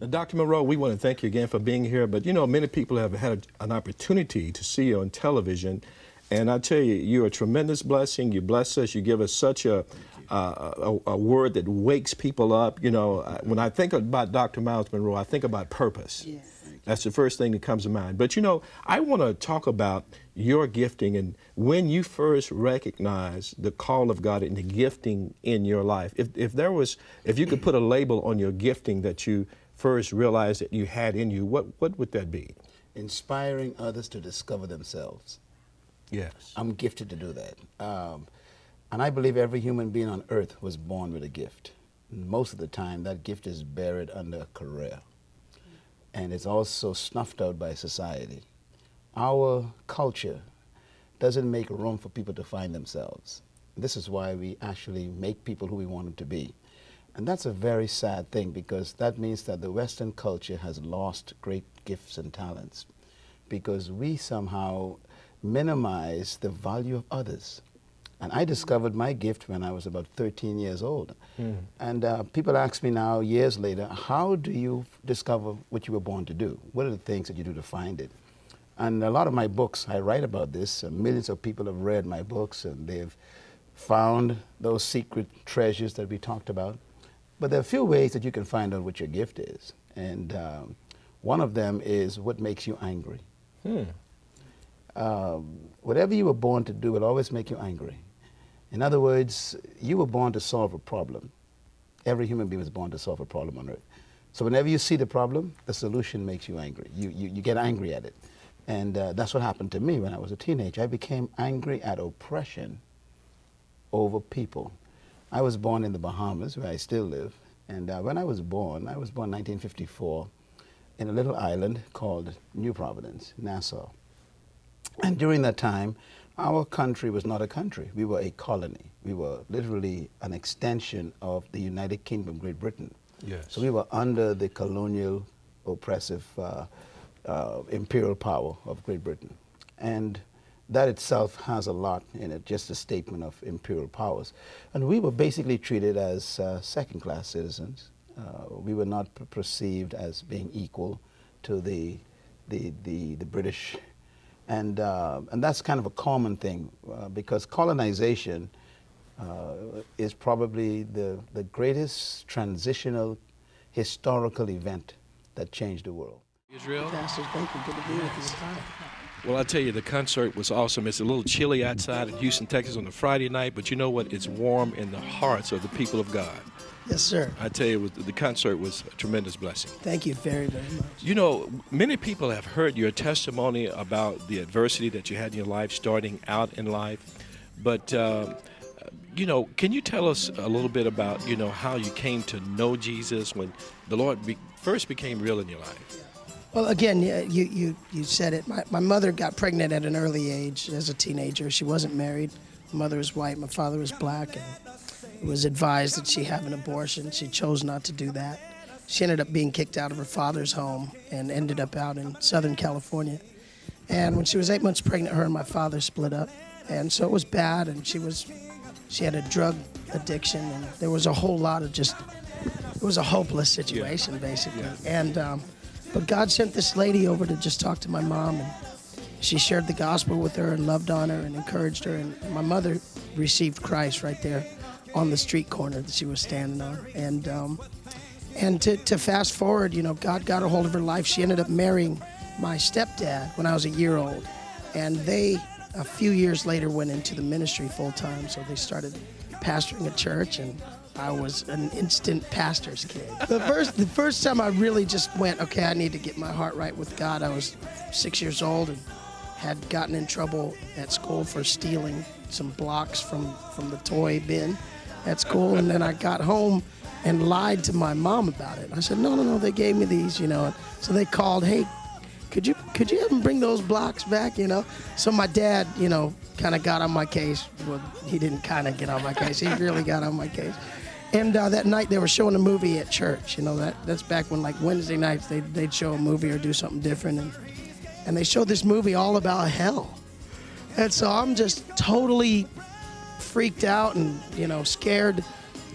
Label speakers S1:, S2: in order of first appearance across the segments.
S1: Now, Dr. Monroe, we want to thank you again for being here, but you know, many people have had an opportunity to see you on television, and I tell you, you're a tremendous blessing. You bless us. You give us such a word that wakes people up. You know, when I think about Dr. Miles Monroe, I think about purpose. Yes. That's the first thing that comes to mind. But you know, I want to talk about your gifting and when you first recognized the call of God and the gifting in your life. If you could put a label on your gifting that you first realized that you had in you, what would that be?
S2: Inspiring others to discover themselves.
S1: Yes.
S2: I'm gifted to do that. And I believe every human being on earth was born with a gift. Most of the time, that gift is buried under a career. And it's also snuffed out by society. Our culture doesn't make room for people to find themselves. This is why we actually make people who we want them to be. And that's a very sad thing, because that means that the Western culture has lost great gifts and talents, because we somehow minimize the value of others. And I discovered my gift when I was about 13 years old. And people ask me now, years later, how do you discover what you were born to do? What are the things that you do to find it? And a lot of my books, I write about this. Millions of people have read my books, and they've found those secret treasures that we talked about. But there are a few ways that you can find out what your gift is. And one of them is what makes you angry. Whatever you were born to do will always make you angry. In other words, you were born to solve a problem. Every human being was born to solve a problem on earth. So whenever you see the problem, the solution makes you angry. You get angry at it. And that's what happened to me when I was a teenager. I became angry at oppression over people. I was born in the Bahamas, where I still live. And when I was born in 1954 in a little island called New Providence, Nassau. And during that time, our country was not a country. We were a colony. We were literally an extension of the United Kingdom, Great Britain.
S1: Yes.
S2: So we were under the colonial, oppressive, imperial power of Great Britain. And that itself has a lot in it, just a statement of imperial powers. And we were basically treated as second-class citizens. We were not perceived as being equal to the British. And that's kind of a common thing, because colonization is probably the greatest transitional historical event that changed the world.
S3: Israel?
S4: Pastor, thank you. Good to be with you.
S1: Well, I tell you, the concert was awesome. It's a little chilly outside in Houston, Texas on a Friday night, but you know what? It's warm in the hearts of the people of God.
S4: Yes, sir.
S1: I tell you, the concert was a tremendous blessing.
S4: Thank you very, very much.
S1: You know, many people have heard your testimony about the adversity that you had in your life, starting out in life. But, you know, can you tell us a little bit about, you know, how you came to know Jesus when the Lord first became real in your life?
S4: Well, again, you said it. My mother got pregnant at an early age as a teenager. She wasn't married. My mother was white. My father was black. And it was advised that she have an abortion. She chose not to do that. She ended up being kicked out of her father's home and ended up out in Southern California. And when she was 8 months pregnant, her and my father split up. And so it was bad, and she had a drug addiction, and there was a whole lot of it was a hopeless situation, basically. Yeah. And but God sent this lady over to just talk to my mom, and she shared the gospel with her and loved on her and encouraged her. And my mother received Christ right there on the street corner that she was standing on. And to fast forward, you know, God got a hold of her life. She ended up marrying my stepdad when I was a year old. And they, a few years later, went into the ministry full time. So they started pastoring a church, and I was an instant pastor's kid. The first time I really just went, okay, I need to get my heart right with God. I was 6 years old and had gotten in trouble at school for stealing some blocks from the toy bin at school. And then I got home and lied to my mom about it. I said, no, they gave me these, you know. So they called, hey, could you have them bring those blocks back, you know? So my dad, you know, kind of got on my case. Well, he didn't kind of get on my case. He really got on my case. And that night they were showing a movie at church. You know, that's back when, like, Wednesday nights they'd show a movie or do something different. And they showed this movie all about hell. And so I'm just totally freaked out and, you know, scared.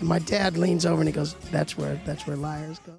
S4: And my dad leans over and he goes, that's where liars go.